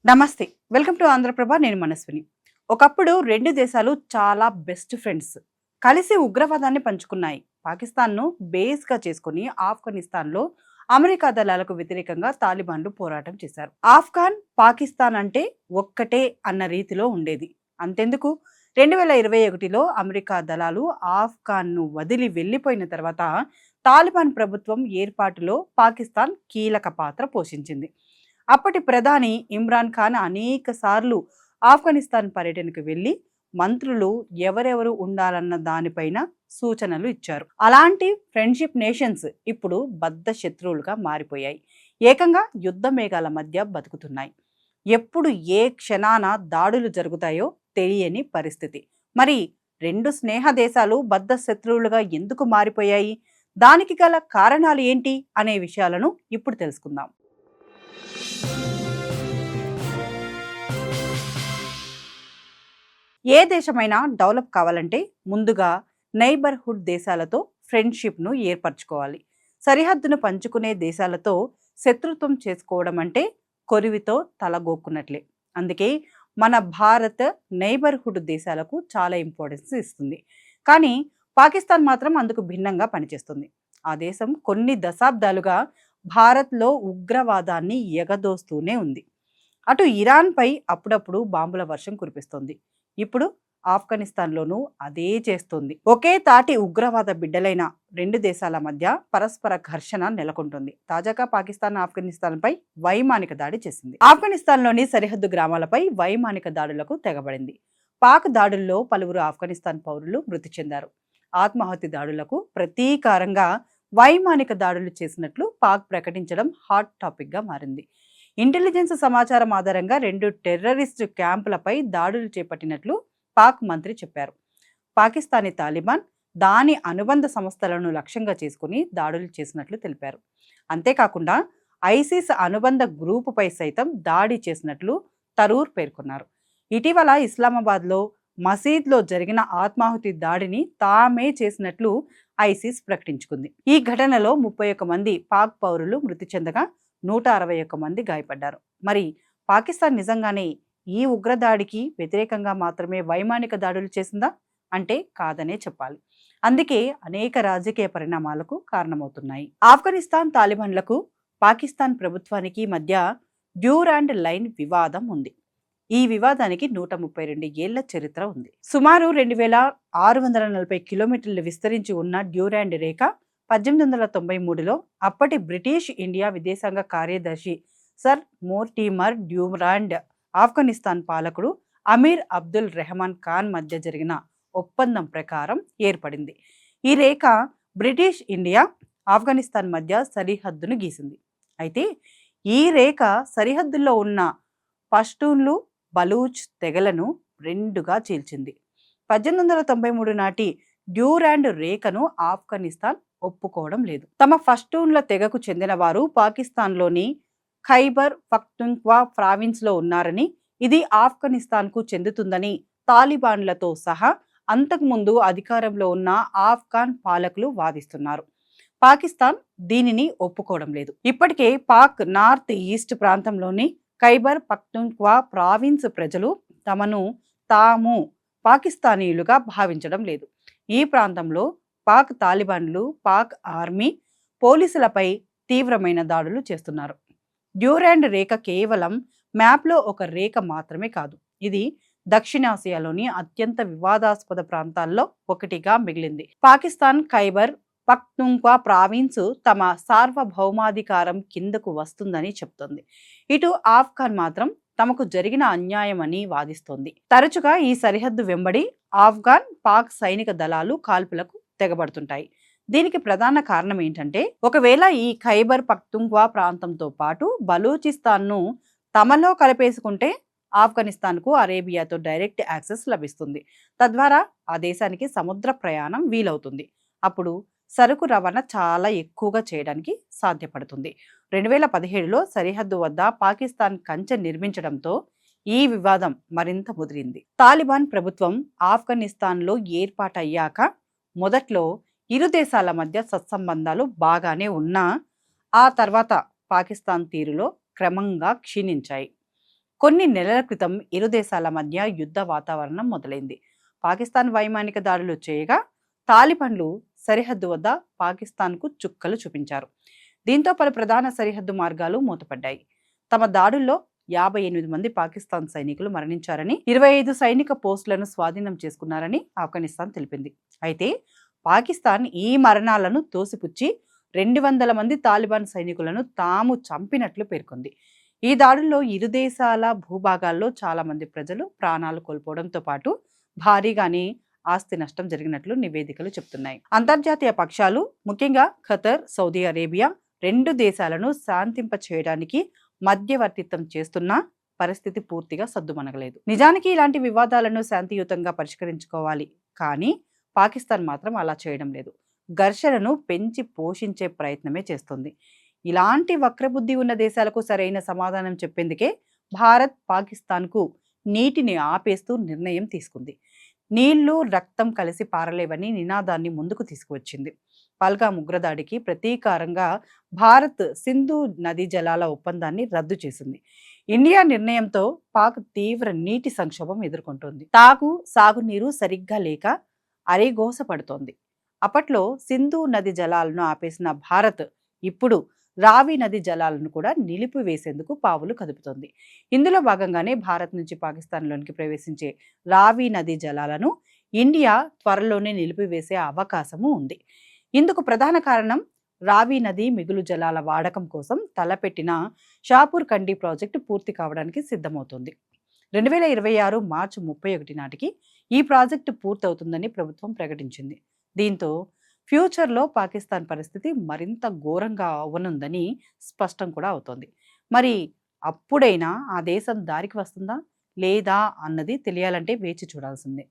నమస్తే. Welcome to Andhra Prabha. నేను మనస్విని. ఒకప్పుడు 2 దేశాలు చాలా బెస్ట్ ఫ్రెండ్స్. కలిసి ఉగ్రవాదాన్ని పంచుకున్నాయి. పాకిస్తాన్‌ను బేస్‌గా చేసుకొని ఆఫ్ఘనిస్తాన్‌లో అమెరికా దళాలకు వ్యతిరేకంగా తాలిబాన్లు పోరాటం చేశారు. ఆఫ్ఘాన్, పాకిస్తాన్ అంటే ఒక్కటే అన్న రీతిలో ఉండేది. అంతెందుకు 2021లో అమెరికా దళాలు ఆఫ్ఘాన్‌ను వదిలి వెళ్లిపోయిన తర్వాత తాలిబాన్ ప్రభుత్వం ఏర్పాటులో పాకిస్తాన్ కీలక పాత్ర పోషించింది. అప్పటి ప్రధాని ఇమ్రాన్ ఖాన్ అనేక సార్లు ఆఫ్ఘనిస్తాన్ పర్యటనకు వెళ్ళి మంత్రులు ఎవరెవరు ఉండాలన్న దానిపైన సూచనలు ఇచ్చారు. అలాంటి ఫ్రెండ్షిప్ నేషన్స్ ఇప్పుడు బద్ధ శత్రువులుగా మారిపోయాయి. ఏకంగా యుద్ధ మేఘాల మధ్య బతుకుతున్నాయి. ఎప్పుడు ఏ క్షణాన దాడులు జరుగుతాయో తెలియని పరిస్థితి. మరి రెండు స్నేహ దేశాలు బద్ధ శత్రువులుగా ఎందుకు మారిపోయాయి? దానికి గల కారణాలు ఏంటి అనే విషయాలను ఇప్పుడు తెలుసుకుందాం. ఏ దేశమైనా డెవలప్ కావాలంటే ముందుగా నైబర్హుడ్ దేశాలతో ఫ్రెండ్షిప్ను ఏర్పరచుకోవాలి. సరిహద్దును పంచుకునే దేశాలతో శత్రుత్వం చేసుకోవడం అంటే కొరివితో తలగోక్కున్నట్లే. అందుకే మన భారత్ నైబర్హుడ్ దేశాలకు చాలా ఇంపార్టెన్స్ ఇస్తుంది. కానీ పాకిస్తాన్ మాత్రం అందుకు భిన్నంగా పనిచేస్తుంది. ఆ దేశం కొన్ని దశాబ్దాలుగా భారత్లో ఉగ్రవాదాన్ని ఎగదోస్తూనే ఉంది. అటు ఇరాన్పై అప్పుడప్పుడు బాంబుల వర్షం కురిపిస్తోంది. ఇప్పుడు ఆఫ్ఘనిస్తాన్లోనూ అదే చేస్తుంది. ఒకే తాటి ఉగ్రవాద బిడ్డలైన రెండు దేశాల మధ్య పరస్పర ఘర్షణ నెలకొంటుంది. తాజాగా పాకిస్తాన్ ఆఫ్ఘనిస్తాన్పై వైమానిక దాడి చేసింది. ఆఫ్ఘనిస్తాన్లోని సరిహద్దు గ్రామాలపై వైమానిక దాడులకు తెగబడింది. పాక్ దాడుల్లో పలువురు ఆఫ్ఘనిస్తాన్ పౌరులు మృతి చెందారు. ఆత్మాహుతి దాడులకు ప్రతీకారంగా వైమానిక దాడులు చేసినట్లు పాక్ ప్రకటించడం హాట్ టాపిక్ గా మారింది. ఇంటెలిజెన్స్ సమాచారం ఆధారంగా 2 టెర్రరిస్టు క్యాంపులపై దాడులు చేపట్టినట్లు పాక్ మంత్రి చెప్పారు. పాకిస్తానీ తాలిబాన్ దాని అనుబంధ సంస్థలను లక్ష్యంగా చేసుకుని దాడులు చేసినట్లు తెలిపారు. అంతేకాకుండా ఐసిస్ అనుబంధ గ్రూపుపై సైతం దాడి చేసినట్లు తరూర్ పేర్కొన్నారు. ఇటీవల ఇస్లామాబాద్లో మసీద్లో జరిగిన ఆత్మాహుతి దాడిని తామే చేసినట్లు ఐసిస్ ప్రకటించుకుంది. ఈ ఘటనలో 31 మంది పాక్ పౌరులు మృతి చెందగా 161 మంది గాయపడ్డారు. మరి పాకిస్తాన్ నిజంగానే ఈ ఉగ్రదాడికి వ్యతిరేకంగా మాత్రమే వైమానిక దాడులు చేసిందా అంటే కాదనే చెప్పాలి. అందుకే అనేక రాజకీయ పరిణామాలకు కారణమవుతున్నాయి. ఆఫ్ఘనిస్తాన్ తాలిబాన్లకు పాకిస్తాన్ ప్రభుత్వానికి మధ్య డ్యూరాండ్ లైన్ వివాదం ఉంది. ఈ వివాదానికి 132 ఏళ్ల చరిత్ర ఉంది. సుమారు 2640 కిలోమీటర్లు విస్తరించి ఉన్న డ్యూరాండ్ రేఖ 1893లో అప్పటి బ్రిటిష్ ఇండియా విదేశాంగ కార్యదర్శి సర్ మోర్టిమర్ డ్యూరాండ్, ఆఫ్ఘనిస్తాన్ పాలకుడు అమీర్ అబ్దుల్ రెహమాన్ ఖాన్ మధ్య జరిగిన ఒప్పందం ప్రకారం ఏర్పడింది. ఈ రేఖ బ్రిటిష్ ఇండియా, ఆఫ్ఘనిస్తాన్ మధ్య సరిహద్దును గీసింది. అయితే ఈ రేఖ సరిహద్దుల్లో ఉన్న పష్తూన్లు, బలూచ్ తెగలను రెండుగా చీల్చింది. 1893 నాటి డ్యూరాండ్ రేఖను ఆఫ్ఘనిస్తాన్ ఒప్పుకోవడం లేదు. తమ పష్తూన్ల తెగకు చెందిన వారు పాకిస్తాన్లోని ఖైబర్ పఖ్తుంఖ్వా ప్రావిన్స్లో ఉన్నారని, ఇది ఆఫ్ఘనిస్తాన్కు చెందుతుందని తాలిబాన్లతో సహా అంతకుముందు అధికారంలో ఉన్న ఆఫ్ఘాన్ పాలకులు వాదిస్తున్నారు. పాకిస్తాన్ దీనిని ఒప్పుకోవడం లేదు. ఇప్పటికే పాక్ నార్త్ ఈస్ట్ ప్రాంతంలోని ఖైబర్ పఖ్తుంఖ్వా ప్రావిన్స్ ప్రజలు తమను తాము పాకిస్తానీయులుగా భావించడం లేదు. ఈ ప్రాంతంలో పాక్ తాలిబాన్లు, పాక్ ఆర్మీ, పోలీసులపై తీవ్రమైన దాడులు చేస్తున్నారు. డ్యూరాండ్ రేఖ కేవలం మ్యాప్లో ఒక రేఖ మాత్రమే కాదు, ఇది దక్షిణాసియాలోని అత్యంత వివాదాస్పద ప్రాంతాల్లో ఒకటిగా మిగిలింది. పాకిస్తాన్ ఖైబర్ పఖ్తుంఖ్వా ప్రావిన్స్ తమ సార్వభౌమాధికారం కిందకు వస్తుందని చెప్తోంది. ఇటు ఆఫ్ఘాన్ మాత్రం తమకు జరిగిన అన్యాయం అని వాదిస్తోంది. తరచుగా ఈ సరిహద్దు వెంబడి ఆఫ్ఘాన్, పాక్ సైనిక దళాలు కాల్పులకు తెగబడుతుంటాయి. దీనికి ప్రధాన కారణం ఏంటంటే, ఒకవేళ ఈ ఖైబర్ పఖ్తుంఖ్వా ప్రాంతంతో పాటు బలూచిస్తాన్ను తమలో కలిపేసుకుంటే ఆఫ్ఘనిస్తాన్కు అరేబియాతో డైరెక్ట్ యాక్సెస్ లభిస్తుంది. తద్వారా ఆ దేశానికి సముద్ర ప్రయాణం వీలవుతుంది. అప్పుడు సరుకు రవాణా చాలా ఎక్కువగా చేయడానికి సాధ్యపడుతుంది. 2017లో సరిహద్దు వద్ద పాకిస్తాన్ కంచె నిర్మించడంతో ఈ వివాదం మరింత ముదిరింది. తాలిబాన్ ప్రభుత్వం ఆఫ్ఘనిస్తాన్లో ఏర్పాటయ్యాక మొదట్లో ఇరు దేశాల మధ్య సత్సంబంధాలు బాగానే ఉన్నా ఆ తర్వాత పాకిస్తాన్ తీరులో క్రమంగా క్షీణించాయి. కొన్ని నెలల క్రితం ఇరు దేశాల మధ్య యుద్ధ వాతావరణం మొదలైంది. పాకిస్తాన్ వైమానిక దాడులు చేయగా తాలిబన్లు సరిహద్దు వద్ద పాకిస్తాన్కు చుక్కలు చూపించారు. దీంతో పలు ప్రధాన సరిహద్దు మార్గాలు మూతపడ్డాయి. తమ దాడుల్లో 58 మంది పాకిస్తాన్ సైనికులు మరణించారని, 25 సైనిక పోస్టులను స్వాధీనం చేసుకున్నారని ఆఫ్ఘనిస్తాన్ తెలిపింది. అయితే పాకిస్తాన్ ఈ మరణాలను తోసిపుచ్చి 200 మంది తాలిబాన్ సైనికులను తాము చంపినట్లు పేర్కొంది. ఈ దాడుల్లో ఇరు దేశాల భూభాగాల్లో చాలా మంది ప్రజలు ప్రాణాలు కోల్పోవడంతో పాటు భారీగానే ఆస్తి నష్టం జరిగినట్లు నివేదికలు చెబుతున్నాయి. అంతర్జాతీయ పక్షాలు, ముఖ్యంగా ఖతర్, సౌదీ అరేబియా 2 దేశాలను శాంతింప చేయడానికి మధ్యవర్తిత్వం చేస్తున్నా పరిస్థితి పూర్తిగా సద్దుమణగలేదు. నిజానికి ఇలాంటి వివాదాలను శాంతియుతంగా పరిష్కరించుకోవాలి, కానీ పాకిస్తాన్ మాత్రం అలా చేయడం లేదు. ఘర్షణను పెంచి పోషించే ప్రయత్నమే చేస్తుంది. ఇలాంటి వక్రబుద్ధి ఉన్న దేశాలకు సరైన సమాధానం చెప్పేందుకే భారత్ పాకిస్తాన్కు నీటిని ఆపేస్తూ నిర్ణయం తీసుకుంది. నీళ్లు, రక్తం కలిసి పారలేవని నినాదాన్ని ముందుకు తీసుకువచ్చింది. పల్గామ్ ఉగ్రదాడికి ప్రతీకారంగా భారత్ సింధు నదీ జలాల ఒప్పందాన్ని రద్దు చేసింది. ఇండియా నిర్ణయంతో పాక్ తీవ్ర నీటి సంక్షోభం ఎదుర్కొంటోంది. సాగునీరు సరిగ్గా లేక అరేగోస పడుతోంది. అప్పట్లో సింధు నది జలాలను ఆపేసిన భారత్ ఇప్పుడు రావి నది జలాలను కూడా నిలిపివేసేందుకు పావులు కదుపుతోంది. ఇందులో భాగంగానే భారత్ నుంచి పాకిస్తాన్లోనికి ప్రవేశించే రావి నది జలాలను ఇండియా త్వరలోనే నిలిపివేసే అవకాశము ఉంది. ఇందుకు ప్రధాన కారణం రావి నది మిగులు జలాల వాడకం కోసం తలపెట్టిన షాపూర్ కండి ప్రాజెక్టు పూర్తి కావడానికి సిద్ధమవుతోంది. 2026 మార్చి 31 నాటికి ఈ ప్రాజెక్టు పూర్తవుతుందని ప్రభుత్వం ప్రకటించింది. దీంతో ఫ్యూచర్లో పాకిస్తాన్ పరిస్థితి మరింత ఘోరంగా అవ్వనుందని స్పష్టం కూడా అవుతోంది. మరి అప్పుడైనా ఆ దేశం దారికి వస్తుందా లేదా అన్నది తెలియాలంటే వేచి చూడాల్సిందే.